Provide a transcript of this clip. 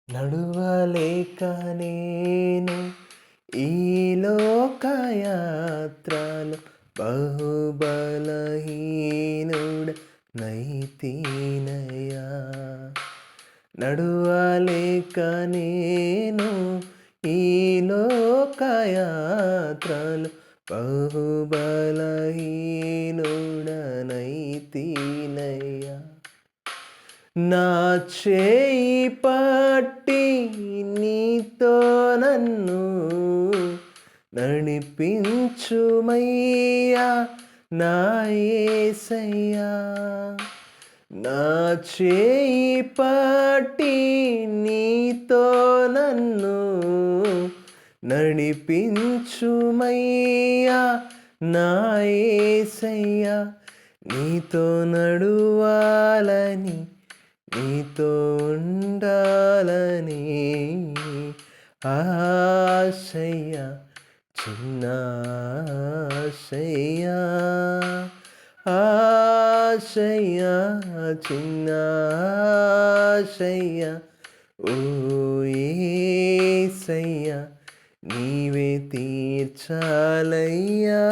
నడువలేక నేను ఈ లోకయాత్రలో బహుబలహీనుడనైతినయ్యా. నడువలేక నేను ఈ లోకయాత్రలో బహుబలహీనుడనైతినయ్యా. నా చేయి పట్టి నీతో నన్ను నడిపించుమయ్యా నా యేసయ్యా. నా చేయి పట్టి నీతో నన్ను నడిపించుమయ్యా నా యేసయ్యా. నీతో నడువాలని నీతో ఉండాలని ఆశయ్య, చిన్న ఆశయ్య, ఆశయ్య, చిన్న ఆశయ్య. ఓ యేసయ్య నీవే తీర్చాలయ్యా.